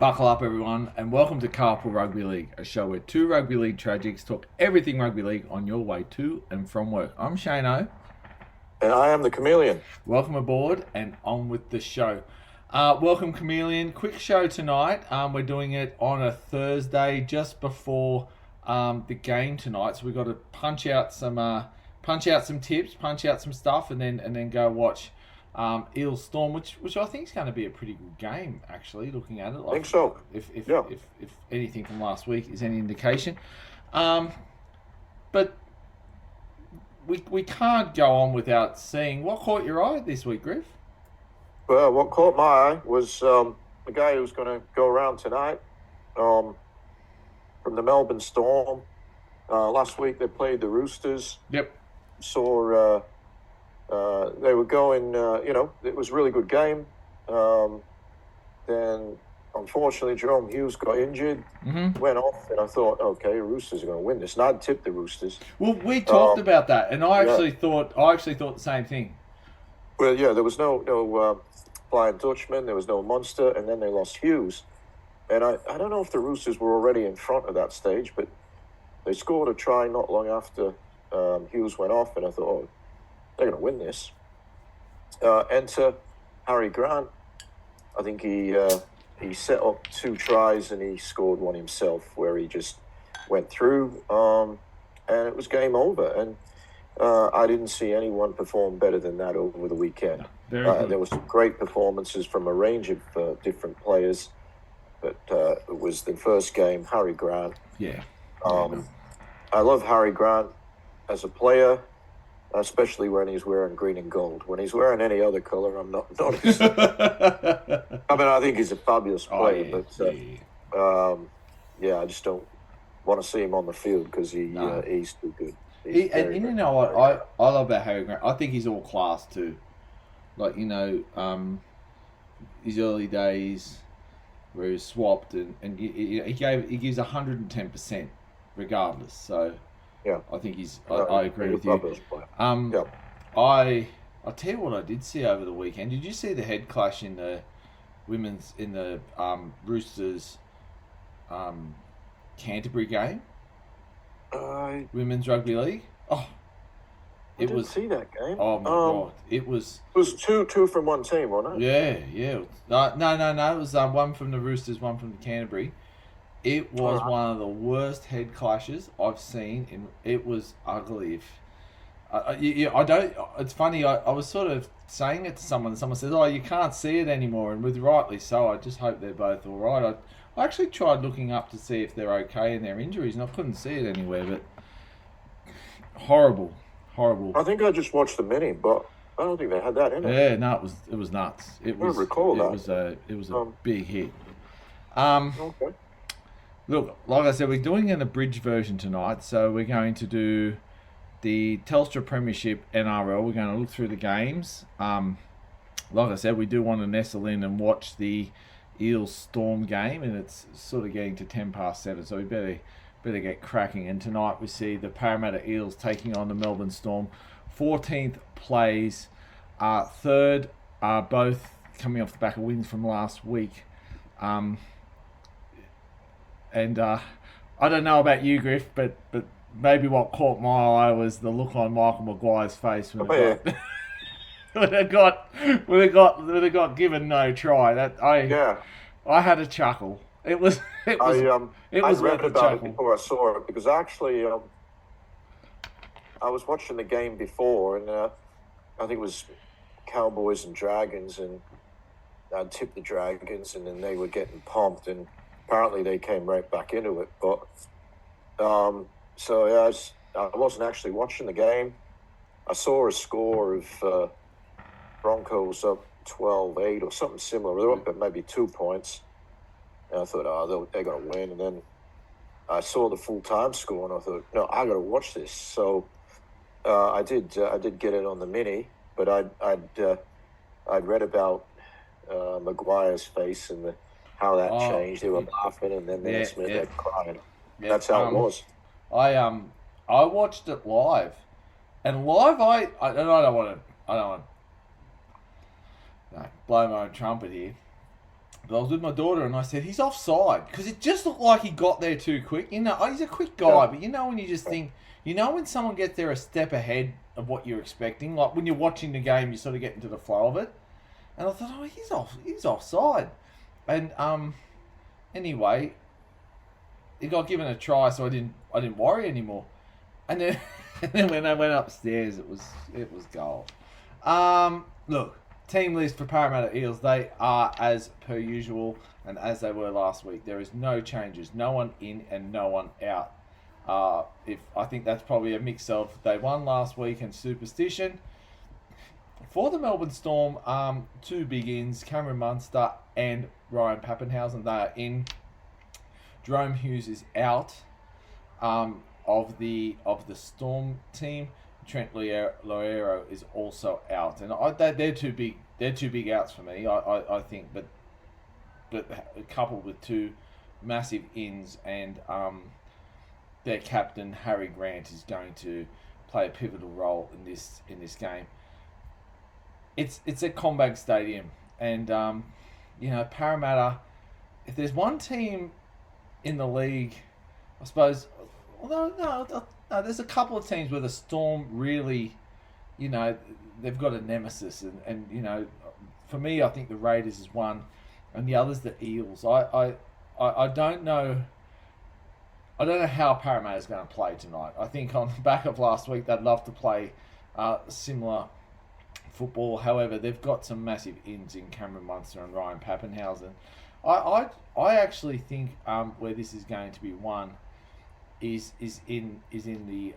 Buckle up, everyone, and welcome to Carpool Rugby League, a show where two rugby league tragics talk everything rugby league on your way to and from work. I'm Shano. And I am the Chameleon. Welcome aboard and on with the show. Welcome, Chameleon. Quick show tonight. We're doing it on a Thursday just before the game tonight, so we've got to punch out some tips, punch out some stuff, and then go watch Eel Storm, which I think is going to be a pretty good game, actually, looking at it. I think so. If anything from last week is any indication. But we can't go on without seeing what caught your eye this week, Griff. Well, what caught my eye was the guy who's going to go around tonight from the Melbourne Storm. Last week they played the Roosters. Yep. Saw they were going, it was a really good game. Then, unfortunately, Jerome Hughes got injured, went off, and I thought, okay, Roosters are going to win this. And I'd tipped the Roosters. Well, we talked about that, and I actually thought the same thing. Well, yeah, there was no Flying Dutchman, there was no Munster, and then they lost Hughes. And I don't know if the Roosters were already in front at that stage, but they scored a try not long after Hughes went off, and I thought, oh, they're going to win this. Enter Harry Grant. I think he set up 2 tries and he scored one himself where he just went through and it was game over. And I didn't see anyone perform better than that over the weekend. There were some great performances from a range of different players, but it was the first game, Harry Grant. Yeah. I love Harry Grant as a player, especially when he's wearing green and gold. When he's wearing any other colour, I'm not as... I mean, I think he's a fabulous player, I just don't want to see him on the field because he's too good. You know what I love about Harry Grant? I think he's all class too. Like, his early days where he was swapped and he gives 110% regardless. So yeah, I think I agree with you. Yeah. I'll tell you what I did see over the weekend. Did you see the head clash in the Roosters Canterbury game? Women's Rugby League. Oh, I didn't see that game. Oh my god! It was two from one team, wasn't it? Yeah. No. It was one from the Roosters, one from the Canterbury. It was one of the worst head clashes I've seen. It was ugly. It's funny. I was sort of saying it to someone. Someone said, "Oh, you can't see it anymore," and with rightly so. I just hope they're both all right. I actually tried looking up to see if they're okay in their injuries, and I couldn't see it anywhere. But horrible. I think I just watched the mini, but I don't think they had that in it. Yeah, no, it was nuts. I recall that. It was a big hit. Okay. Look, like I said, we're doing an abridged version tonight, so we're going to do the Telstra Premiership NRL. We're going to look through the games. Like I said, we do want to nestle in and watch the Eels Storm game, and it's sort of getting to 7:10, so we better get cracking. And tonight we see the Parramatta Eels taking on the Melbourne Storm. 14th plays, third, both coming off the back of wins from last week. And I don't know about you, Griff, but maybe what caught my eye was the look on Michael Maguire's face when it got given no try. I had a chuckle. I read about it before I saw it because actually I was watching the game before and I think it was Cowboys and Dragons and I tipped the Dragons and then they were getting pumped and apparently they came right back into it. But I wasn't actually watching the game. I saw a score of Broncos up 12-8 or something similar. They were up at maybe 2 points. And I thought, they're going to win. And then I saw the full-time score, and I thought, no, I got to watch this. So I did get it on the mini, but I'd read about Maguire's face and how that changed. They were laughing, and then they're crying. Yeah, that's how it was. I watched it live, and live I don't want to blow my own trumpet here. But I was with my daughter and I said, he's offside. Because it just looked like he got there too quick. You know, he's a quick guy, but you know when you just think, you know when someone gets there a step ahead of what you're expecting? Like when you're watching the game, you sort of get into the flow of it. And I thought, oh, he's offside. And anyway, he got given a try, so I didn't worry anymore. And then and then when I went upstairs, it was goal. Look, team list for Parramatta Eels, they are as per usual and as they were last week. There is no changes, no one in and no one out. I think that's probably a mix of they won last week and superstition. For the Melbourne Storm, two big ins, Cameron Munster and Ryan Pappenhausen. They are in. Jerome Hughes is out of the Storm team. Trent Loiero is also out, and they're two big outs for me. I think, but coupled with two massive ins, and their captain Harry Grant is going to play a pivotal role in this game. It's at CommBank Stadium, and Parramatta. If there's one team in the league, I suppose. Although no, there's a couple of teams where the Storm really, they've got a nemesis, and for me, I think the Raiders is one, and the other's the Eels. I don't know. I don't know how Parramatta is going to play tonight. I think on the back of last week, they'd love to play similar football. However, they've got some massive ins in Cameron Munster and Ryan Pappenhausen. I actually think where this is going to be won is in the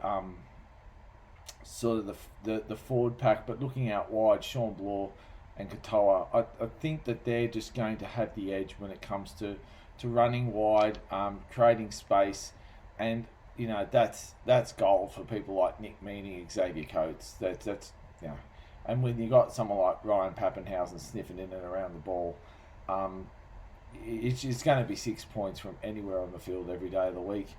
sort of the forward pack, but looking out wide, Sean Bloor and Katoa, I think that they're just going to have the edge when it comes to running wide, creating space, and that's gold for people like Nick Meaney, Xavier Coates. That's and when you got someone like Ryan Pappenhausen sniffing in and around the ball, it's going to be 6 points from anywhere on the field every day of the week.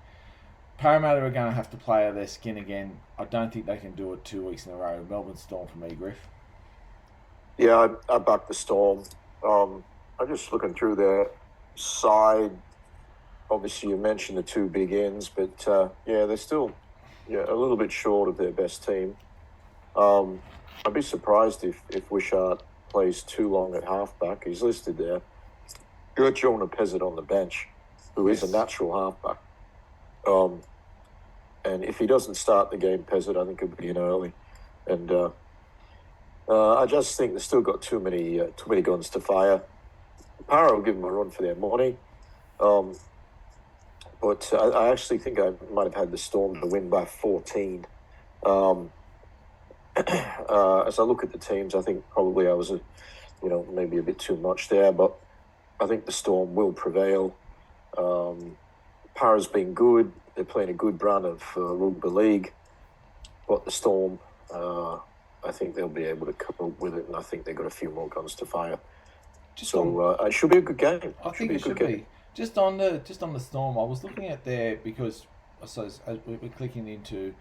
Parramatta are going to have to play out of their skin again. I don't think they can do it 2 weeks in a row. Melbourne Storm for me, Griff. Yeah, I back the Storm. I'm just looking through their side. Obviously, you mentioned the two big ends, but they're still a little bit short of their best team. I'd be surprised if Wishart plays too long at halfback. He's listed there. You got Jonah Pezzett on the bench, who is a natural halfback. And if he doesn't start the game, Pezzett, I think it'll be in early. And I just think they've still got too many guns to fire. Para will give them a run for their money. But I actually think I might have had the Storm to win by 14. As I look at the teams, I think probably I was, maybe a bit too much there, but I think the Storm will prevail. Para's been good. They're playing a good brand of rugby league, but the Storm, I think they'll be able to cope with it, and I think they've got a few more guns to fire. It should be a good game. I think it should be. Just on the Storm, I was looking at because I suppose as we're clicking into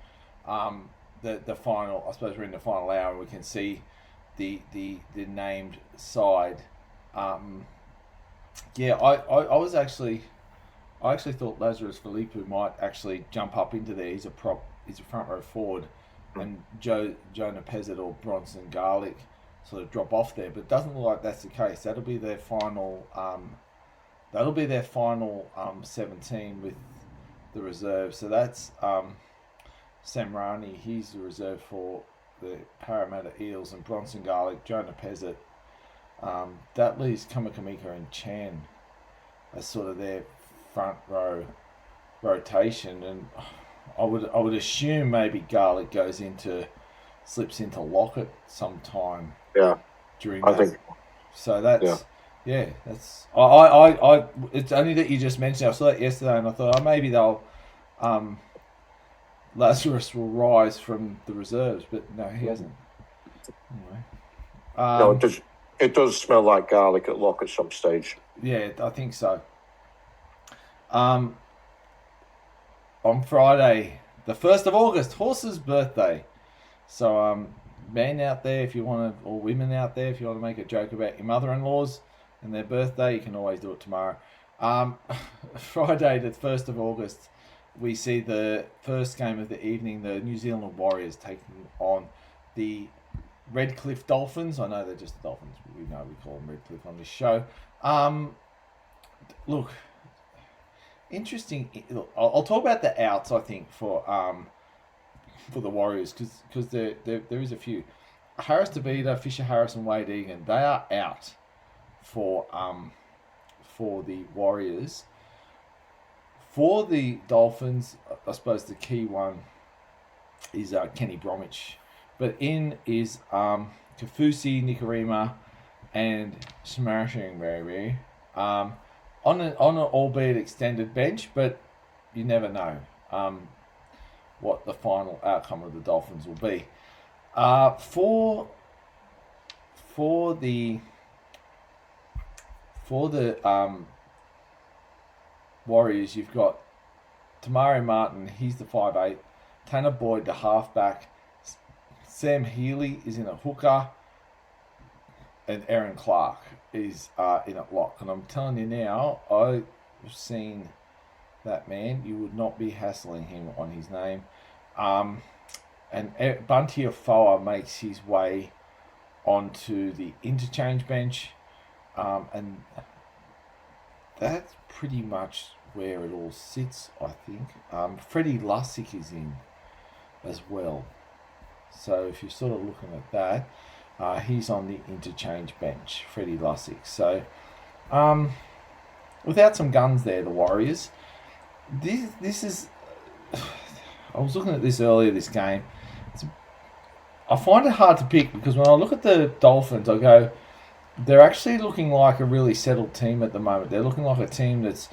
the final. I suppose we're in the final hour, and we can see the named side. I actually thought Lazarus Filipu might actually jump up into there. He's a prop. He's a front row forward, and Jonah Pezzett or Bronson Garlick sort of drop off there. But it doesn't look like that's the case. That'll be their final. 17 with the reserve. So that's Samrani. He's the reserve for the Parramatta Eels, and Bronson Garlick, Jonah Pezzett. That leaves Kamakamika and Chan as sort of their front row rotation, and I would assume maybe Garlick slips into Lockett sometime. Yeah, during I that. think So that's that's I it's only that you just mentioned. I saw that yesterday, and I thought maybe they'll Lazarus will rise from the reserves, but no, he hasn't. Anyway, no, it does smell like garlic at Lock at some stage. Yeah, I think so. On Friday, the 1st of August, Horse's birthday. So, men out there, if you want to, or women out there, if you want to make a joke about your mother-in-laws, and their birthday, you can always do it tomorrow. Friday, the 1st of August, we see the first game of the evening, the New Zealand Warriors taking on the Redcliffe Dolphins. I know they're just the Dolphins. We know we call them Redcliffe on this show. Look, interesting. Look, I'll talk about the outs, I think, for the Warriors, because there is a few. Harris DeVita, Fisher Harris, and Wade Egan, they are out for the Warriors. For the Dolphins, I suppose the key one is Kenny Bromwich. But in is Kafusi, Nikorima, and Smarashing on an albeit extended bench, but you never know what the final outcome of the Dolphins will be. For the Warriors, you've got Tamari Martin, he's the 5'8", Tanner Boyd, the halfback, Sam Healy is in a hooker, and Aaron Clark is in a lock. And I'm telling you now, I've seen that man. You would not be hassling him on his name. And Bunty Afoa makes his way onto the interchange bench. And that's pretty much where it all sits, I think. Freddie Lussick is in as well. So if you're sort of looking at that, he's on the interchange bench, Freddie Lussick. So without some guns there, the Warriors. This is... I was looking at this earlier, this game. I find it hard to pick because when I look at the Dolphins, I go, they're actually looking like a really settled team at the moment. They're looking like a team that's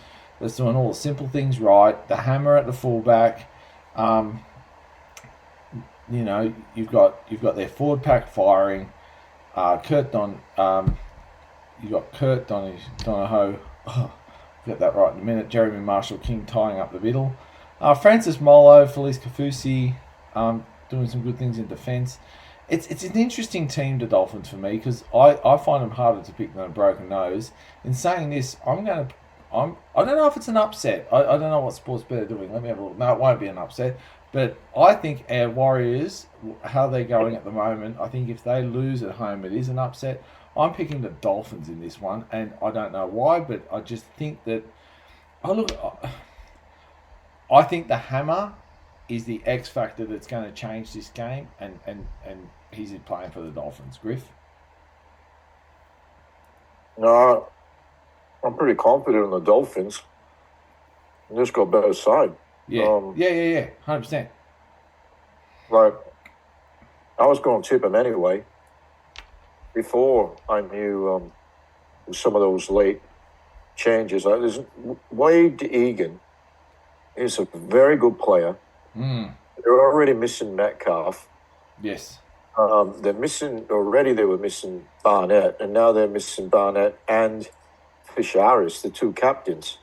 doing all the simple things right. The hammer at the fullback. You've got their forward pack firing. You've got Kurt Donahoe. Get that right in a minute. Jeremy Marshall King tying up the middle. Francis Molo, Felice Kafusi, doing some good things in defence. It's an interesting team, the Dolphins, for me, because I find them harder to pick than a broken nose. In saying this, I don't know if it's an upset. I don't know what Sportsbet are doing. Let me have a look. No, it won't be an upset. But I think our Warriors, how they're going at the moment, I think if they lose at home, it is an upset. I'm picking the Dolphins in this one, and I don't know why, but I just think that... I think the hammer is the X factor that's going to change this game, and he's playing for the Dolphins. Griff? No, I'm pretty confident in the Dolphins. They just got better side. Yeah, 100%. Like, I was going to tip him anyway. Before I knew some of those late changes. There's Wade Egan is a very good player. They're already missing Metcalf. Yes. They were missing Barnett, and now they're missing Barnett and Fisher Harris, the two captains,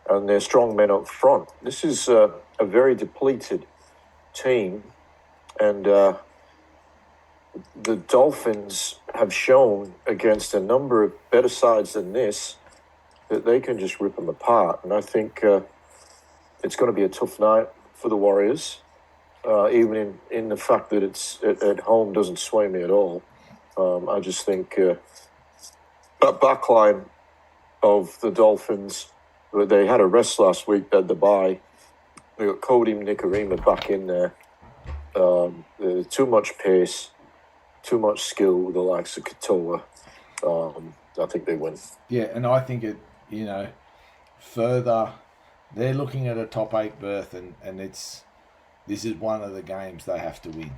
and they're strong men up front. This is a very depleted team, and the Dolphins have shown against a number of better sides than this that they can just rip them apart. And I think it's going to be a tough night for the Warriors, even in the fact that it's at home doesn't sway me at all. I just think that backline of the Dolphins, they had a rest last week at the bye. They got Cody Nikorima back in there. Too much pace, too much skill with the likes of Katoa. I think they win. Yeah, and I think further, they're looking at a top 8 berth, and this is one of the games they have to win.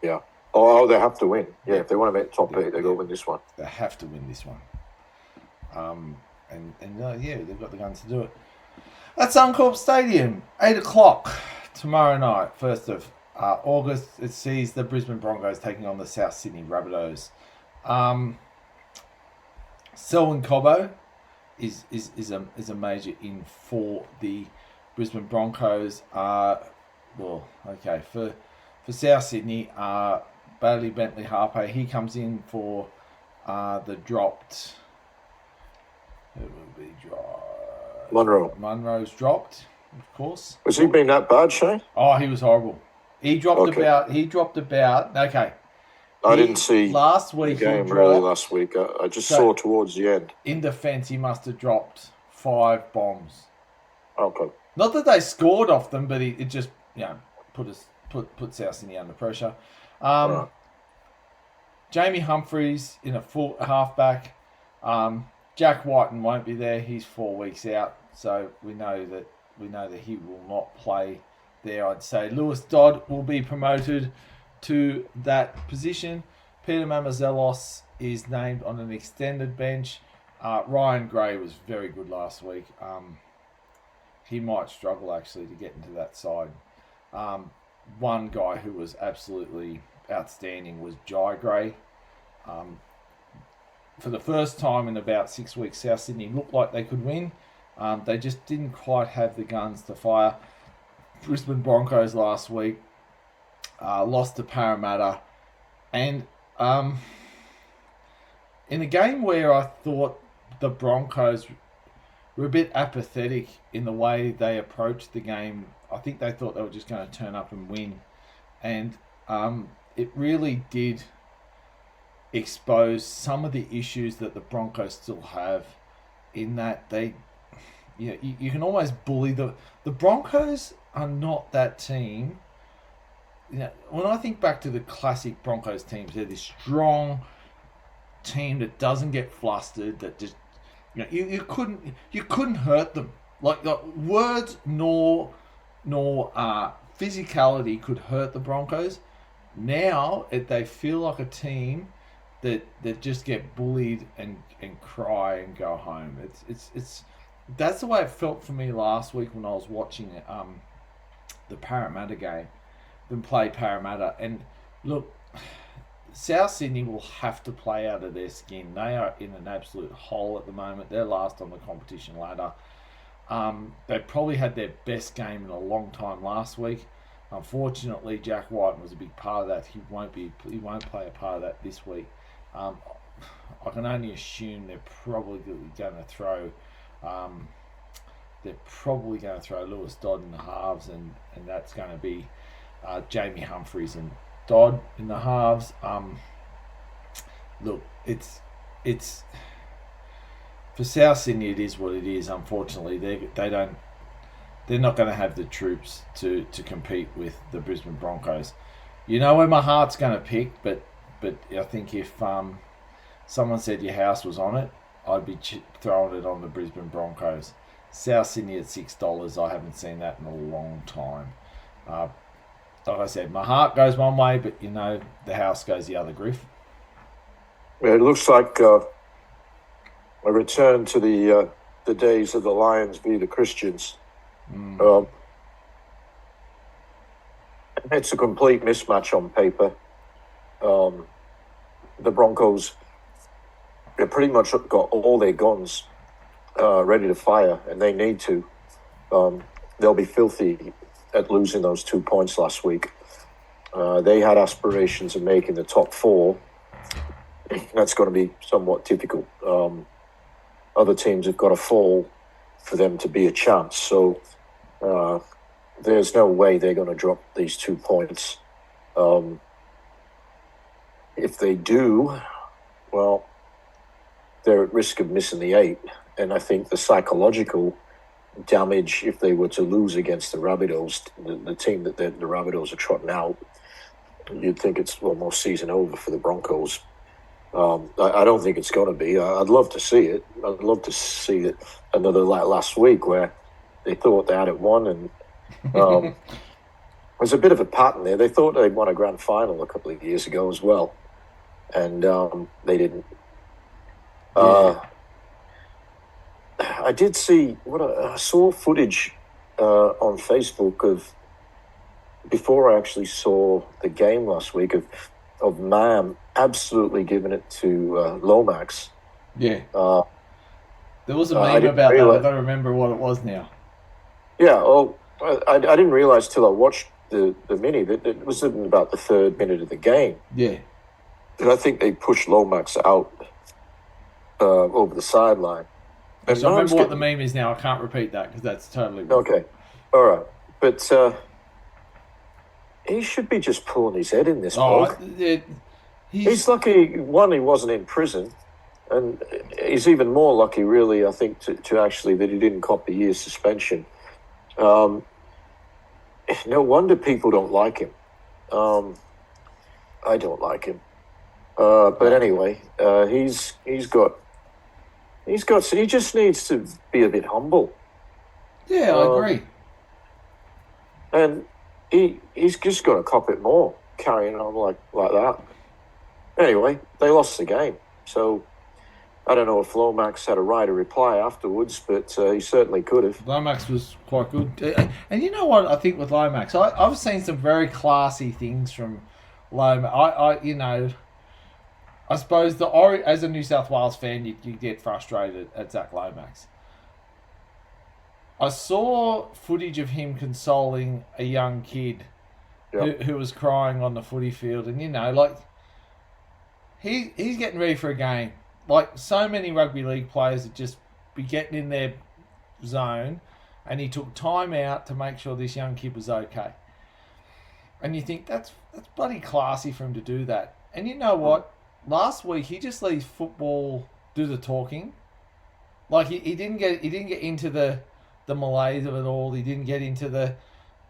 Yeah. Oh, they have to win. Yeah, if they want to make top 8, they go win this one. They have to win this one. They've got the guns to do it. At Suncorp Stadium, 8 o'clock tomorrow night, 1st of August. It sees the Brisbane Broncos taking on the South Sydney Rabbitohs. Selwyn Cobbo is a major in for the Brisbane Broncos. For South Sydney, Bailey Bentley Harper, he comes in for the dropped Munro's dropped, of course. Was he been that bad, Shane? Oh, he was horrible. He dropped about. Okay. I didn't see last week the game really last week. I just saw towards the end. In defence, he must have dropped 5 bombs. Okay. Not that they scored off them, but it just put South Sydney under pressure. Right. Jamie Humphries in a full halfback. Jack Whiten won't be there. He's 4 weeks out, so we know that he will not play there. I'd say Lewis Dodd will be promoted to that position. Peter Mamazelos is named on an extended bench. Ryan Gray was very good last week. He might struggle actually to get into that side. One guy who was absolutely outstanding was Jai Gray. For the first time in about 6 weeks, South Sydney looked like they could win. They just didn't quite have the guns to fire. Brisbane Broncos last week lost to Parramatta. And in a game where I thought the Broncos were a bit apathetic in the way they approached the game, I think they thought they were just going to turn up and win. And it really did expose some of the issues that the Broncos still have, in that you can almost bully the Broncos are not that team. When I think back to the classic Broncos teams, they're this strong team that doesn't get flustered, that just you couldn't hurt them. Like words nor physicality could hurt the Broncos. Now they feel like a team that just get bullied and cry and go home. It's that's the way it felt for me last week when I was watching the Parramatta game, then play Parramatta. And look, South Sydney will have to play out of their skin. They are in an absolute hole at the moment. They're last on the competition ladder. They probably had their best game in a long time last week. Unfortunately, Jack White was a big part of that. He won't play a part of that this week. I can only assume they're probably going to throw. They're probably going to throw Lewis Dodd in the halves, and that's going to be Jamie Humphries and Dodd in the halves. Look, it's for South Sydney. It is what it is. Unfortunately, they're not going to have the troops to compete with the Brisbane Broncos. You know where my heart's going to pick, but I think if someone said your house was on it, I'd be throwing it on the Brisbane Broncos. South Sydney at $6. I haven't seen that in a long time. Like I said, my heart goes one way, but the house goes the other, Griff. It looks like a return to the days of the Lions v. the Christians. It's a complete mismatch on paper. The Broncos, they pretty much got all their guns ready to fire, and they need to. They'll be filthy at losing those 2 points last week. They had aspirations of making the top 4. That's going to be somewhat difficult. Other teams have got to fall for them to be a chance. So there's no way they're going to drop these 2 points. If they do, well, they're at risk of missing the 8. And I think the psychological damage, if they were to lose against the Rabbitohs, the team that the Rabbitohs are trotting out, you'd think it's almost season over for the Broncos. I don't think it's going to be. I'd love to see it. I'd love to see it another like last week where they thought they had it won, and there's a bit of a pattern there. They thought they'd won a grand final a couple of years ago as well, and they didn't. I did see I saw footage on Facebook of before I actually saw the game last week of Mam absolutely giving it to Lomax. Yeah. There was a meme about that. I don't remember what it was now. Yeah. Oh, I didn't realize till I watched the mini that it was in about the 3rd minute of the game. Yeah. And I think they pushed Lomax out over the sideline. Which I remember what the meme is now. I can't repeat that because that's totally wrong. Okay. All right. But he should be just pulling his head in this book. He's lucky, one, he wasn't in prison. And he's even more lucky, really, I think, to actually that he didn't cop the year's suspension. No wonder people don't like him. I don't like him. But anyway, he just needs to be a bit humble. Yeah, I agree. And he's just got to cop it more, carrying on like that. Anyway, they lost the game. So I don't know if Lomax had a right to reply afterwards, but he certainly could have. Lomax was quite good. And you know what I think with Lomax? I've seen some very classy things from Lomax. I suppose as a New South Wales fan, you get frustrated at Zach Lomax. I saw footage of him consoling a young kid who was crying on the footy field. And, he's getting ready for a game. Like, so many rugby league players would just be getting in their zone, and he took time out to make sure this young kid was okay. And you think, that's bloody classy for him to do that. And you know what? Last week, he just leaves football do the talking. Like, he didn't get into the malaise of it all. He didn't get into the,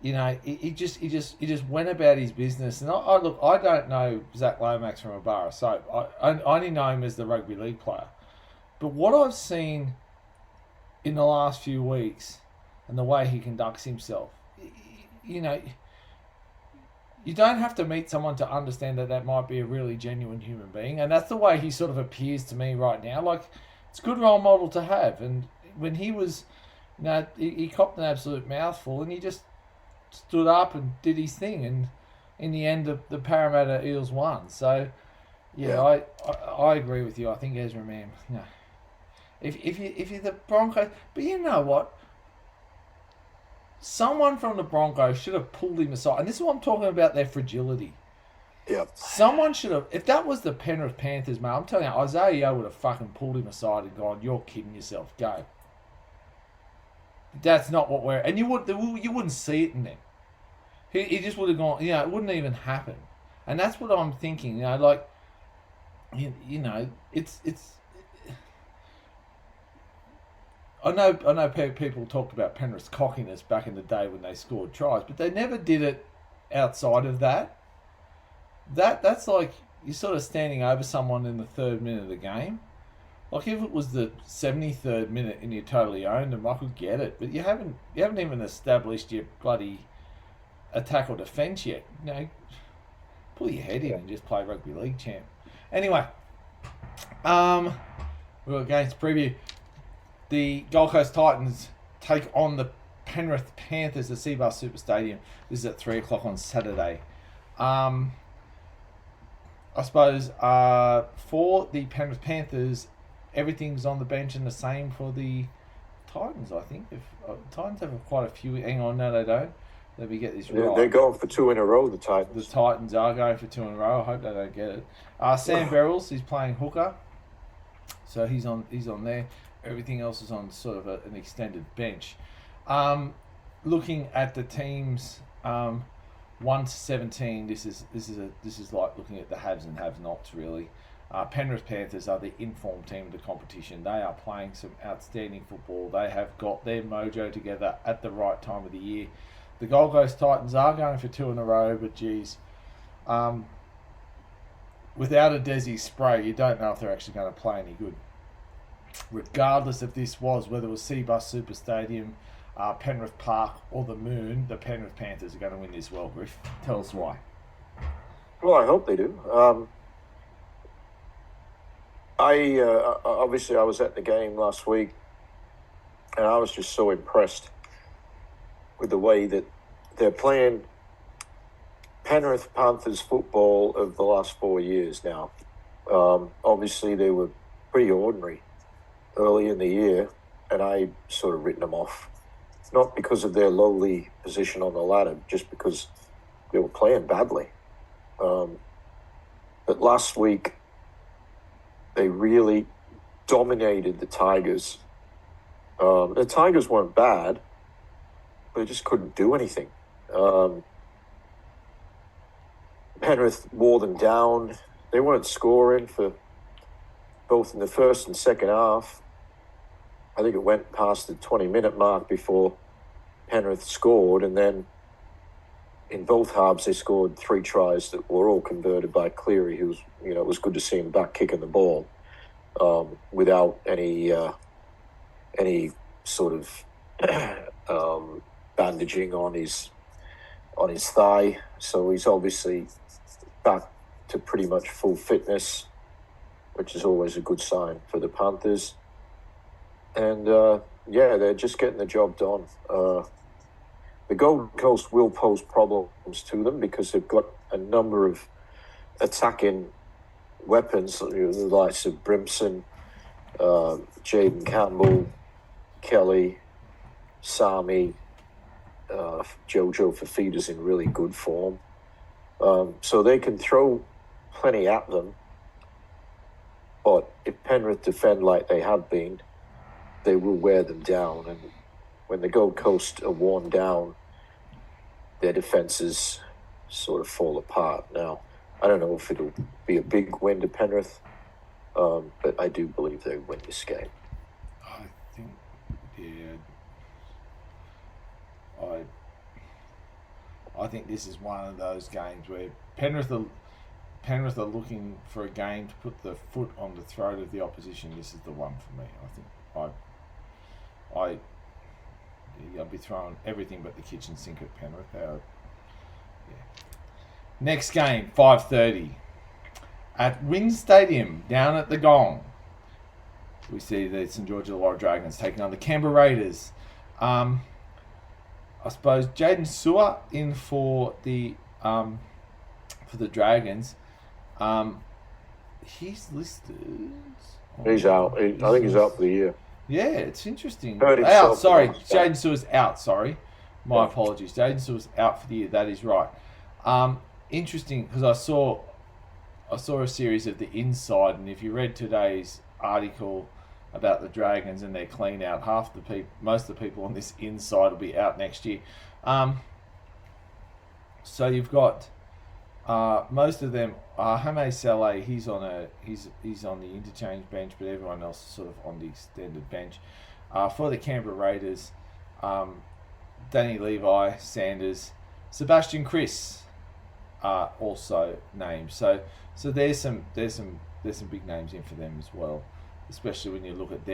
he just went about his business. And I don't know Zach Lomax from a bar of soap. I only know him as the rugby league player. But what I've seen in the last few weeks and the way he conducts himself, you don't have to meet someone to understand that might be a really genuine human being. And that's the way he sort of appears to me right now. Like, it's a good role model to have. And when he was, he copped an absolute mouthful and he just stood up and did his thing. And in the end, the Parramatta Eels won. So, I agree with you. I think Ezra Mam, if you're the Broncos, but you know what? Someone from the Broncos should have pulled him aside. And this is what I'm talking about, their fragility. Yeah. Someone should have... If that was the Penrith Panthers, mate, I'm telling you, Isaiah Yeo would have fucking pulled him aside and gone, you're kidding yourself, go. That's not what we're... And you wouldn't see it in them. He just would have gone... it wouldn't even happen. And that's what I'm thinking, it's... I know people talked about Penrith's cockiness back in the day when they scored tries, but they never did it outside of that. That's like you're sort of standing over someone in the 3rd minute of the game. Like if it was the 73rd minute and you totally owned them, I could get it. But you haven't even established your bloody attack or defence yet. Pull your head in and just play rugby league, champ. Anyway, we're going to preview. The Gold Coast Titans take on the Penrith Panthers at Seabus Super Stadium. This is at 3 o'clock on Saturday. I suppose for the Penrith Panthers, everything's on the bench and the same for the Titans, I think. Titans have quite a few. Hang on, no, they don't. Let me get this right. They're going for 2 in a row, the Titans. The Titans are going for 2 in a row. I hope they don't get it. Sam Verrills, he's playing hooker. So he's on there. Everything else is on sort of an extended bench. Looking at the teams 1 to 17, this is like looking at the haves and have-nots really. Penrith Panthers are the informed team of the competition. They are playing some outstanding football. They have got their mojo together at the right time of the year. The Gold Coast Titans are going for 2 in a row, but geez, without a Desi spray, you don't know if they're actually going to play any good. Regardless if this was, whether it was Seabus Super Stadium, Penrith Park or the Moon, the Penrith Panthers are going to win this well, Griff. Tell us why. Well, I hope they do. Obviously I was at the game last week and I was just so impressed with the way that they're playing Penrith Panthers football of the last 4 years now. Obviously they were pretty ordinary early in the year, and I sort of written them off. Not because of their lowly position on the ladder, just because they were playing badly. But last week, they really dominated the Tigers The Tigers weren't bad, but they just couldn't do anything. Penrith wore them down. They weren't scoring for both in the first and second half. I think it went past the 20-minute mark before Penrith scored, and then in both halves they scored 3 tries that were all converted by Cleary, who was, it was good to see him back kicking the ball without any sort of bandaging on his thigh. So he's obviously back to pretty much full fitness, which is always a good sign for the Panthers. And they're just getting the job done. The Gold Coast will pose problems to them because they've got a number of attacking weapons, the likes of Brimson, Jaden Campbell, Kelly, Sami, Jojo Fafita's in really good form. So they can throw plenty at them. But if Penrith defend like they have been, they will wear them down. And when the Gold Coast are worn down, their defences sort of fall apart. Now, I don't know if it'll be a big win to Penrith, but I do believe they win this game. I think this is one of those games where Penrith are looking for a game to put the foot on the throat of the opposition. This is the one for me. I think I'll be throwing everything but the kitchen sink at Penrith. Next game, 5:30 at Wynn Stadium down at the Gong. We see the St George Illawarra Dragons taking on the Canberra Raiders. I suppose Jaden Sewer in for the Dragons. He's listed. He's out. I think he's out for the year. Yeah, it's interesting. Out. Sorry, Jaden Sewer's out. Sorry, my apologies. Jaden Sewer's out for the year. That is right. Interesting because I saw a series of the inside, and if you read today's article about the Dragons and their clean out, most of the people on this inside will be out next year. So you've got most of them. Hame Saleh, he's on the interchange bench, but everyone else is sort of on the extended bench. For the Canberra Raiders, Danny Levi, Sanders, Sebastian Chris are also named. So there's some big names in for them as well, especially when you look at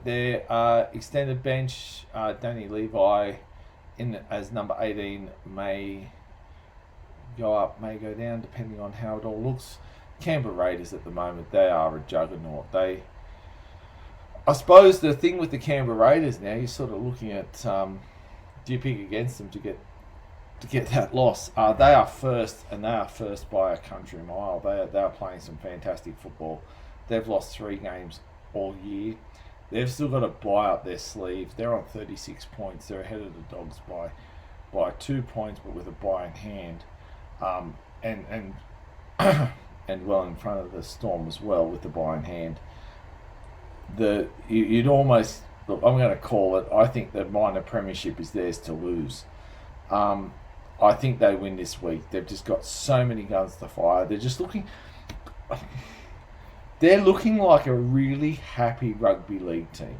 their extended bench. Danny Levi in as number 18 may go up, may go down, depending on how it all looks. Canberra Raiders at the moment, they are a juggernaut. I suppose the thing with the Canberra Raiders now, you're sort of looking at do you pick against them to get that loss? They are first, and they are first by a country mile. They are playing some fantastic football. They've lost 3 games all year. They've still got a bye up their sleeve. They're on 36 points. They're ahead of the Dogs by 2 points, but with a bye in hand, and well in front of the Storm as well with the bye in hand. You'd almost look. I'm going to call it. I think the minor premiership is theirs to lose. I think they win this week. They've just got so many guns to fire. They're just looking. They're looking like a really happy rugby league team.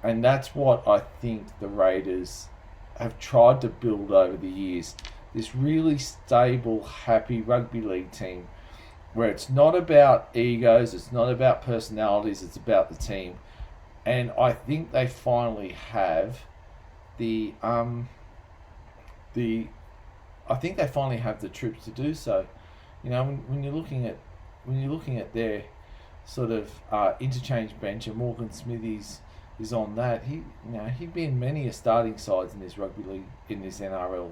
And that's what I think the Raiders have tried to build over the years. This really stable, happy rugby league team where it's not about egos, it's not about personalities, it's about the team. And I think they finally have the troops to do so. When you're looking at their sort of interchange bench, and Morgan Smithies is on that. He'd be in many starting sides in this rugby league, in this NRL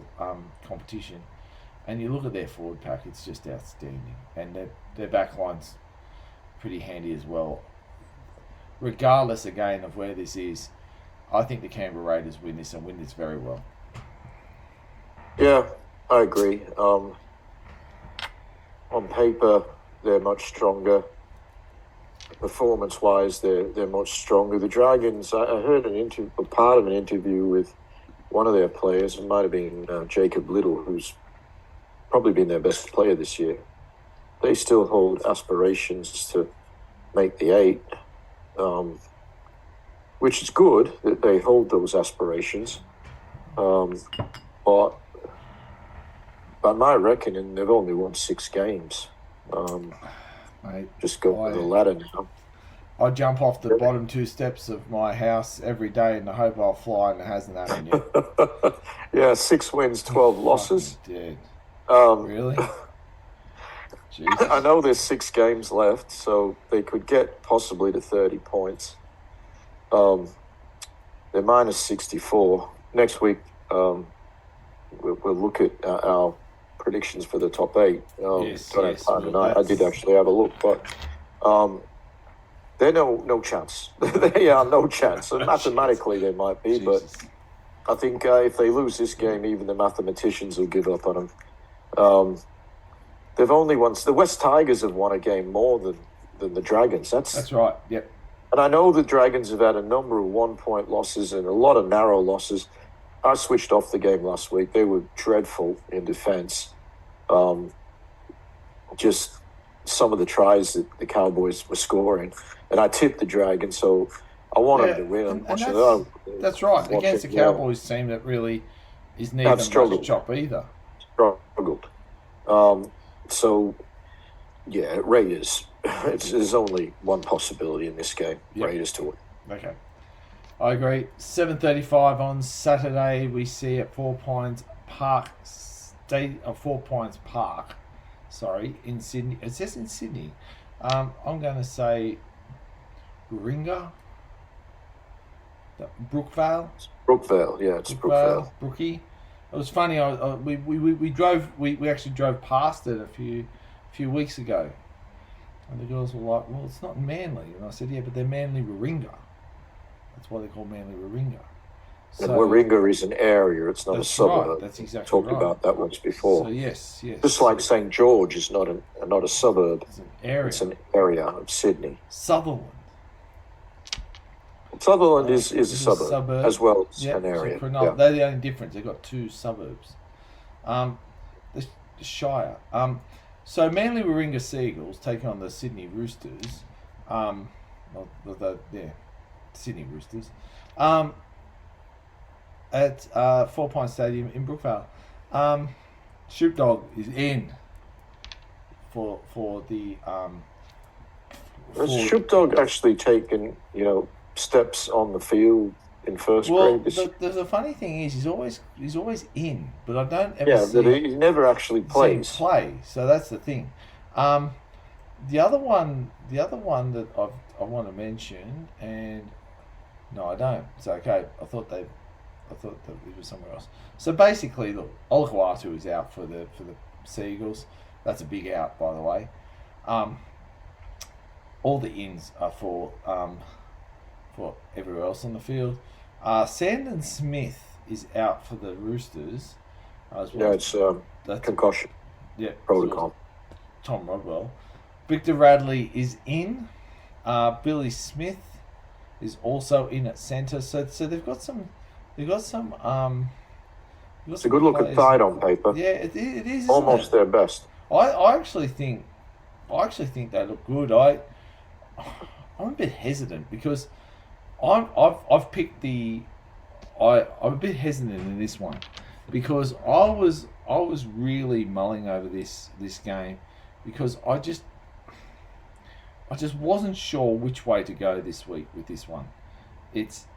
competition. And you look at their forward pack, it's just outstanding, and their back line's pretty handy as well. Regardless again of where this is, I think the Canberra Raiders win this and win this very well. Yeah, I agree. On paper, they're much stronger. performance-wise, they're much stronger. The Dragons, I heard part of an interview with one of their players. It might have been Jacob Little, who's probably been their best player this year. They still hold aspirations to make the 8, which is good that they hold those aspirations. But by my reckoning, they've only won 6 games. Mate, just go on the ladder now. I jump off the bottom 2 steps of my house every day and I hope I'll fly, and it hasn't happened yet. Yeah, 6 wins, 12 losses. Dead. Really? Jesus. I know there's 6 games left, so they could get possibly to 30 points. They're minus 64. Next week, we'll look at our predictions for the top 8. Yes. I did actually have a look, but they're no chance. They are no chance. And mathematically, they might be, but I think if they lose this game, even the mathematicians will give up on them. They've only won. The West Tigers have won a game more than the Dragons. That's right. Yep. And I know the Dragons have had a number of 1-point losses and a lot of narrow losses. I switched off the game last week. They were dreadful in defence. Just some of the tries that the Cowboys were scoring. And I tipped the Dragons, so I wanted to win. That's right. Against the Cowboys team that really is neither much chop either. Struggled. So, yeah, Raiders. There's only one possibility in this game. Yep. Raiders to win. Okay. I agree. 7:35 on Saturday. We see at 4 Pines Park in Sydney. It says in Sydney. I'm going to say Warringah. Brookvale. Brookvale, yeah, it's Brookvale. Brookie. It was funny. We actually drove past it a few weeks ago, and the girls were like, "Well, it's not Manly," and I said, "Yeah, but they're Manly Warringah. That's why they call Manly Warringah." So, and Warringah is an area; it's not a suburb. Right. That's exactly talked about that once before. So yes. Just like St. George is not a suburb. It's an area. It's an area of Sydney. Sutherland is a suburb as well as an area. So they're the only difference. They've got 2 suburbs. The Shire. So Manly Warringah Seagulls take on the Sydney Roosters. Sydney Roosters. At 4 Pine Stadium in Brookvale. Sheepdog is in for the. Has Sheepdog actually taken steps on the field in first grade? The funny thing is, he's always in, but I don't ever see. Yeah, but he never actually plays. Play, so that's the thing. The other one that I want to mention, and no, I don't. It's okay. I thought that it was somewhere else. So basically, look, Olakau'atu is out for the Seagulls. That's a big out, by the way. All the ins are for everywhere else on the field. Sandon Smith is out for the Roosters as well. Yeah, it's concussion. Yeah, protocol. Tom Rodwell. Victor Radley is in. Billy Smith is also in at centre. So they've got some. It's a good looking side on paper. Yeah, it is. Almost their best. I actually think they look good. I'm a bit hesitant because I've picked I'm a bit hesitant in this one because I was really mulling over this game because I just wasn't sure which way to go this week with this one. It's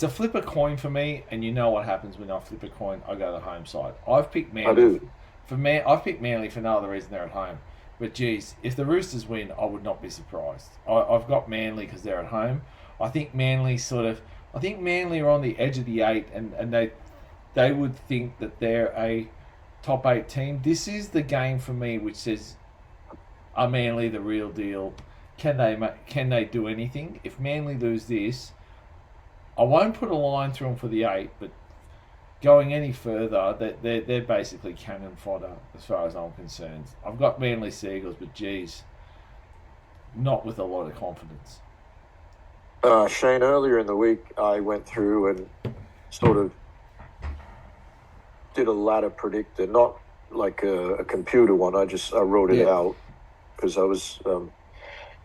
a flip a coin for me, and you know what happens when I flip a coin. I go to the home side. I've picked Manly. I do. I've picked Manly for no other reason they're at home. But geez, if the Roosters win, I would not be surprised. I've got Manly because they're at home. I think Manly are on the edge of the 8, and they would think that they're a top 8 team. This is the game for me which says, are Manly the real deal? Can they do anything? If Manly lose this, I won't put a line through them for the 8, but going any further, they're basically cannon fodder as far as I'm concerned. I've got Manly Seagulls, but geez, not with a lot of confidence. Shane, earlier in the week, I went through and sort of did a ladder predictor, not like a computer one. I wrote it out because I was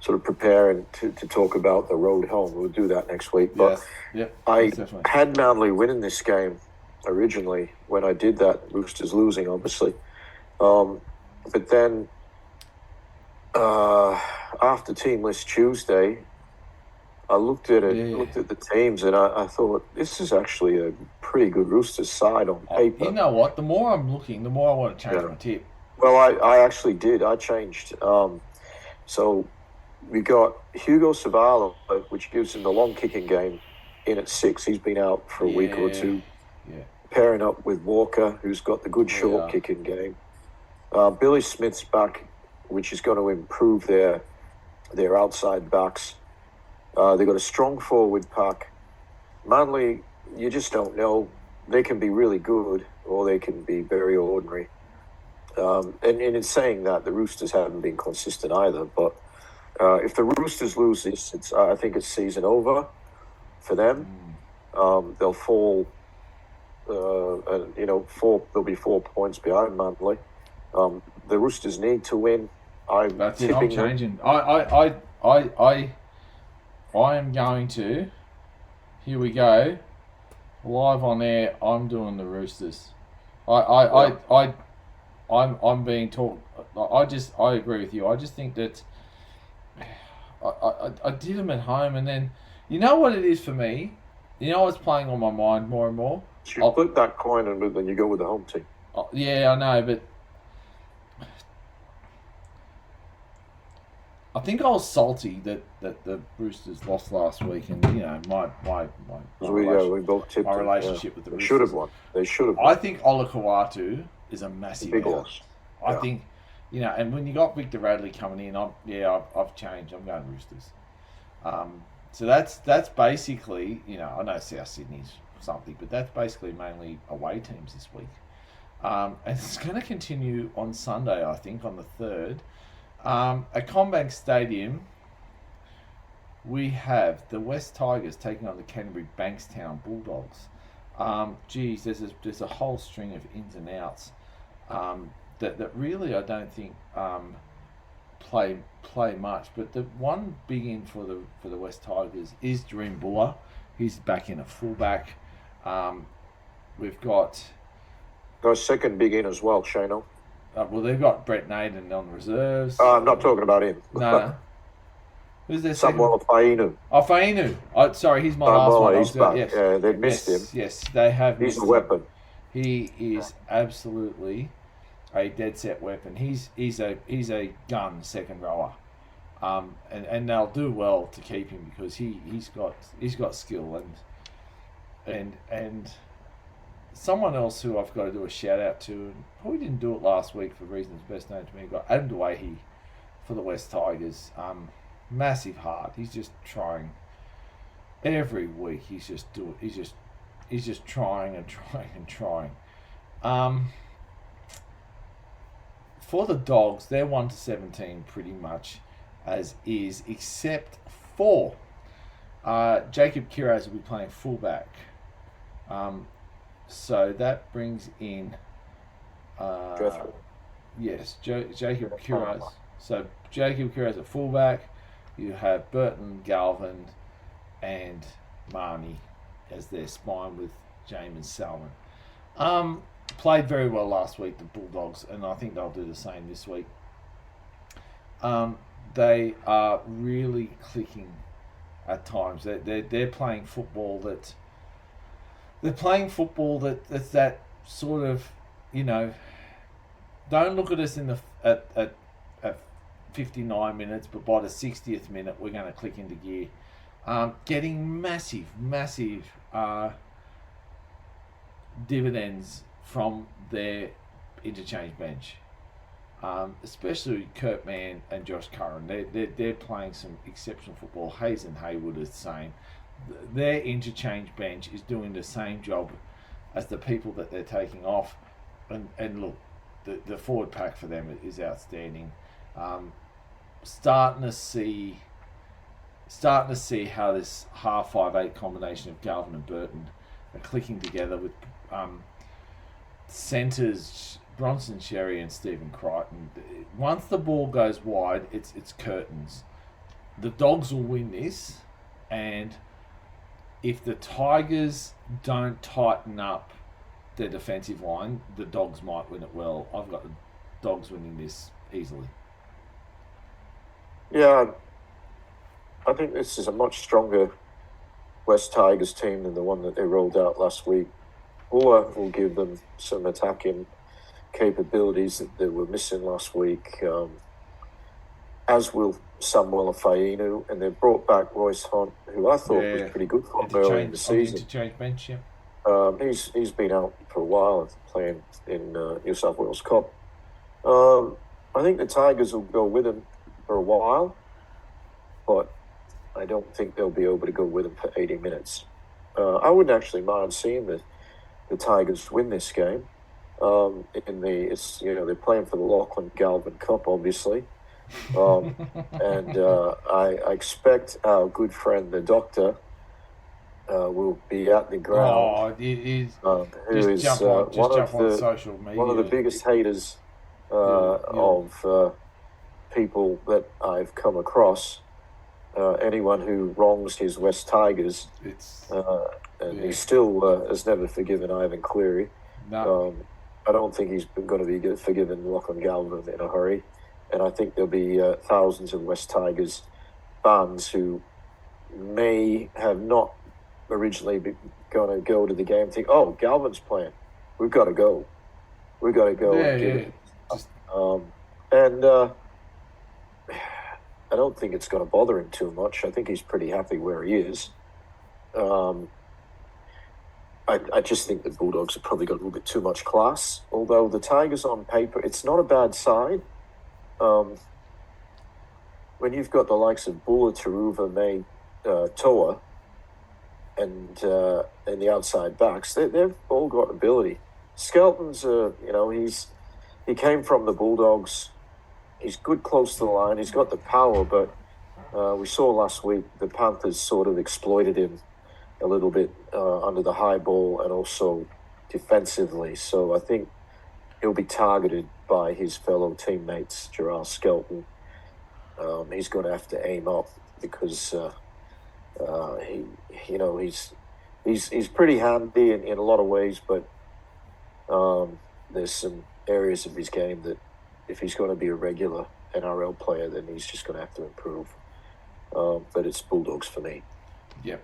sort of preparing to talk about the road home. We'll do that next week. But I had Manly winning this game originally when I did that. Roosters losing, obviously. But then after Team List Tuesday, I looked at it, looked at the teams, and I thought, this is actually a pretty good Roosters side on paper. You know what? The more I'm looking, the more I want to change my tip. Well, I actually did. I changed. So we got Hugo Savala, which gives him the long kicking game, in at 6. He's been out for a week or two. Yeah. Pairing up with Walker, who's got the good short kicking game. Billy Smith's back, which is going to improve their outside backs. They've got a strong forward pack. Manly, you just don't know. They can be really good or they can be very ordinary. And in saying that, the Roosters haven't been consistent either. But if the Roosters lose this, I think it's season over for them. They'll fall, they'll be 4 points behind Manly. The Roosters need to win. That's it. I'm changing. I am going to. Here we go. Live on air. I'm doing the Roosters. I'm being taught. I agree with you. I just think that I did them at home, and then you know what it is for me. You know what's playing on my mind more and more. You flip that coin and then you go with the home team. Yeah, I know, but I think I was salty that the Roosters lost last week, and you know we both tipped my relationship with the Roosters. They should have won. They should have. I think Olakau'atu is a massive big loss. I think, you know, and when you got Victor Radley coming in, I've changed. I'm going Roosters. So that's basically, you know, I know South Sydney's something, but that's basically mainly away teams this week. And it's going to continue on Sunday, I think, on the 3rd. At CommBank Stadium, we have the West Tigers taking on the Canterbury Bankstown Bulldogs. There's a whole string of ins and outs that really I don't think play much. But the one big in for the West Tigers is Dream Buller. He's back in a fullback. We've got a second big in as well, Shano. Well, they've got Brett Naden on reserves. I'm not talking about him. No. Who's their Samuel Fainu. Fainu. Sorry, he's my last one. He's back. Yes. Yeah, they missed him. Yes, they have. He's a weapon. He is absolutely a dead set weapon. He's a gun second rower, and they'll do well to keep him because he's got skill and someone else who I've got to do a shout out to, and probably didn't do it last week for reasons best known to me. Got Adam DeWahey for the West Tigers. Massive heart. He's just trying every week. He's just trying and trying and trying. For the Dogs, they're 1-17 pretty much as is, except for Jacob Kiraz will be playing fullback. So that brings in Jacob Kiraz. So Jacob Kiraz at fullback. You have Burton, Galvin, and Marnie as their spine with James Salmon. Played very well last week, the Bulldogs, and I think they'll do the same this week. They are really clicking at times. They're playing football that's that sort of, you know, don't look at us at 59 minutes, but by the 60th minute we're going to click into gear. Getting massive dividends from their interchange bench, especially Kurt Mann and Josh Curran. They're playing some exceptional football. Hayes and Haywood are the same. Their interchange bench is doing the same job as the people that they're taking off. And look, the forward pack for them is outstanding. Starting to see how this half 5'8" combination of Galvin and Burton are clicking together with centres Bronson Xerri and Stephen Crichton. Once the ball goes wide, it's curtains. The Dogs will win this, and if the Tigers don't tighten up their defensive line, the Dogs might win it well. I've got the Dogs winning this easily. Yeah, I think this is a much stronger West Tigers team than the one that they rolled out last week. Buller will give them some attacking capabilities that they were missing last week, as will Samuel Fainu, and they've brought back Royce Hunt, who I thought was pretty good for early in the season. Interchange bench, yeah. He's been out for a while playing in New South Wales Cup. I think the Tigers will go with him for a while, but I don't think they'll be able to go with him for 80 minutes. I wouldn't actually mind seeing the Tigers win this game. They're playing for the Lachlan Galvin Cup, obviously, and I expect our good friend the Doctor will be at the ground. Who is one of the biggest haters of people that I've come across. Anyone who wrongs his West Tigers, he still has never forgiven Ivan Cleary. No. I don't think he's going to be forgiven Lachlan Galvin in a hurry, and I think there'll be thousands of West Tigers fans who may have not originally going to go to the game and think, oh, Galvin's playing, we've got to go. And give it. And I don't think it's going to bother him too much. I think he's pretty happy where he is. I just think the Bulldogs have probably got a little bit too much class. Although the Tigers on paper, it's not a bad side. When you've got the likes of Buller, Taruva, May, Toa, and the outside backs, they've all got ability. Skelton's, he came from the Bulldogs. He's good close to the line. He's got the power, but we saw last week the Panthers sort of exploited him a little bit under the high ball and also defensively. So I think he'll be targeted by his fellow teammates, Gerard Skelton. He's going to have to aim up because he's pretty handy in a lot of ways, but there's some areas of his game that if he's going to be a regular NRL player, then he's just going to have to improve. But it's Bulldogs for me. Yep.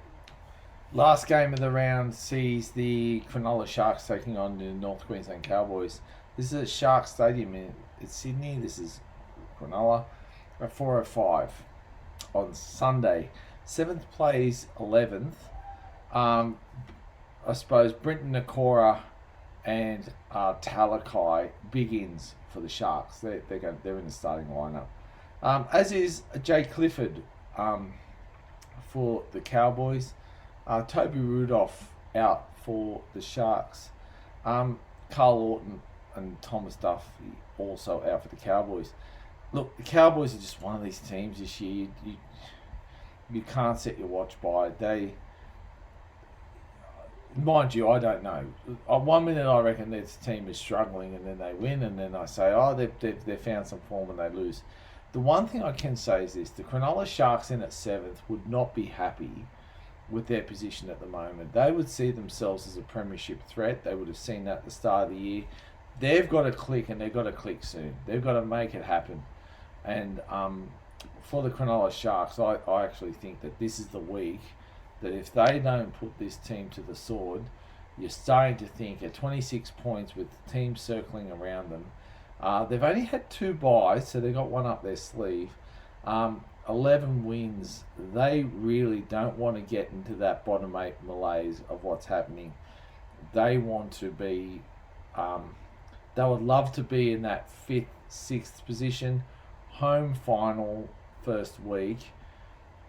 Last game of the round sees the Cronulla Sharks taking on the North Queensland Cowboys. This is at Shark Stadium in Sydney. This is Cronulla at 4:05 on Sunday. 7th plays 11th. I suppose Brenton Nakora and Talakai big ins for the Sharks. They're in the starting lineup. As is Jay Clifford for the Cowboys. Toby Rudolph out for the Sharks. Carl Orton and Thomas Duffy also out for the Cowboys. Look, the Cowboys are just one of these teams this year. You can't set your watch by. Mind you, I don't know. 1 minute I reckon this team is struggling and then they win, and then I say, oh, they've found some form and they lose. The one thing I can say is this: the Cronulla Sharks in at 7th would not be happy with their position at the moment. They would see themselves as a premiership threat. They would have seen that at the start of the year. They've got to click, and they've got to click soon. They've got to make it happen. And for the Cronulla Sharks, I actually think that this is the week that if they don't put this team to the sword, you're starting to think at 26 points with teams circling around them. They've only had 2 byes, so they've got one up their sleeve. 11 wins. They really don't want to get into that bottom 8 malaise of what's happening. They want to be, they would love to be in that 5th, 6th position, home final first week.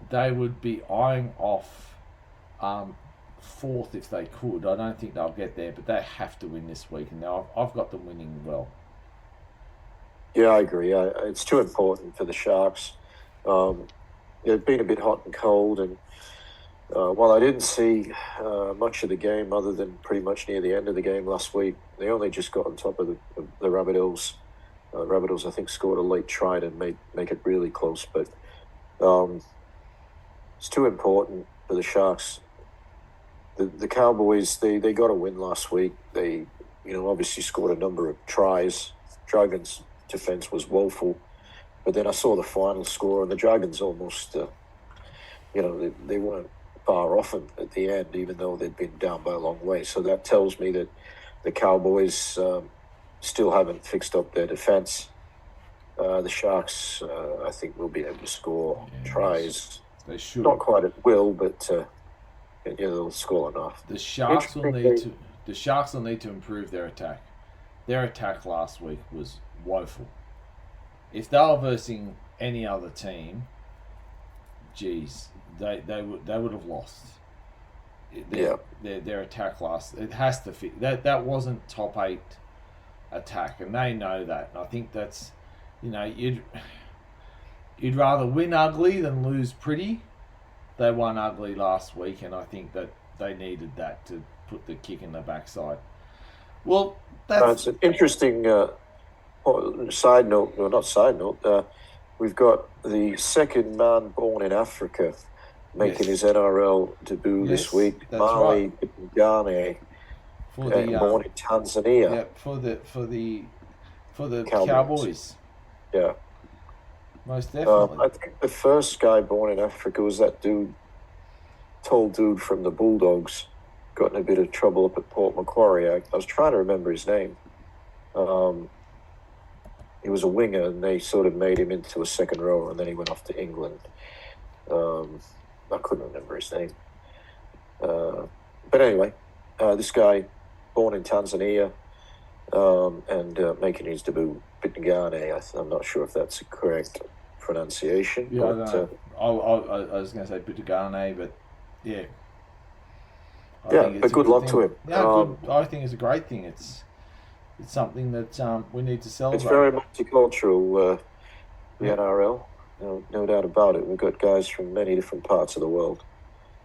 They would be eyeing off fourth if they could. I don't think they'll get there, but they have to win this week, and I've got them winning well. Yeah, I agree. It's too important for the Sharks. They've been a bit hot and cold, and while I didn't see much of the game other than pretty much near the end of the game last week, they only just got on top of the Rabbitohs. Rabbitohs, I think, scored a late try to make it really close, but it's too important for the Sharks. The Cowboys, they got a win last week. They, obviously scored a number of tries. Dragons' defense was woeful, but then I saw the final score, and the Dragons almost, they weren't far off at the end, even though they'd been down by a long way. So that tells me that the Cowboys still haven't fixed up their defense. The Sharks, I think, will be able to score tries. They should. Not quite at will, but they'll score enough. The Sharks will need to improve their attack. Their attack last week was woeful. If they were versing any other team, geez, they would have lost. Their attack it has to fit. That wasn't top 8 attack, and they know that. And I think that's, you'd rather win ugly than lose pretty. They won ugly last week, and I think that they needed that to put the kick in the backside. Well, it's an interesting side note, or not side note. We've got the second man born in Africa making his NRL debut this week. Mali Gane, born in Tanzania. Yeah, for the Cowboys. Yeah. Most definitely. I think the first guy born in Africa was that tall dude from the Bulldogs, got in a bit of trouble up at Port Macquarie. I was trying to remember his name. He was a winger, and they sort of made him into a second rower, and then he went off to England. I couldn't remember his name. But anyway, this guy, born in Tanzania, and making his debut, Bitngane. I'm not sure if that's a correct pronunciation. Yeah, but, I was going to say Bitngane, but yeah. But good luck to him. Yeah, I think it's a great thing. It's something that we need to celebrate. It's very multicultural, the NRL. No doubt about it. We've got guys from many different parts of the world,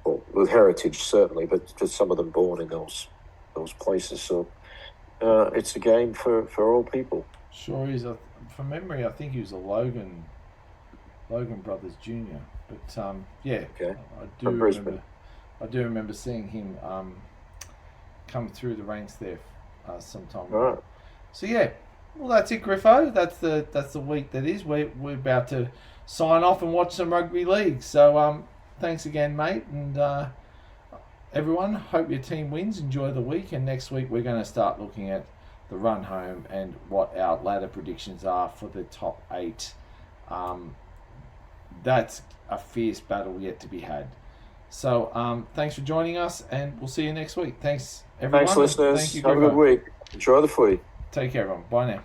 well, with heritage certainly, but just some of them born in those places. So it's a game for all people. Sure is. From memory, I think he was a Logan Brothers Jr. But Okay. I do remember seeing him come through the ranks there sometime. All right. So yeah, well that's it, Griffo. That's the week that is. We're about to sign off and watch some rugby league. So thanks again, mate, and everyone. Hope your team wins. Enjoy the week, and next week we're going to start looking at the run home and what our ladder predictions are for the top 8. That's a fierce battle yet to be had. So thanks for joining us, and we'll see you next week. Thanks, everyone. Thanks, listeners. Thank you, have a good week. Enjoy the footy. Take care, everyone. Bye now.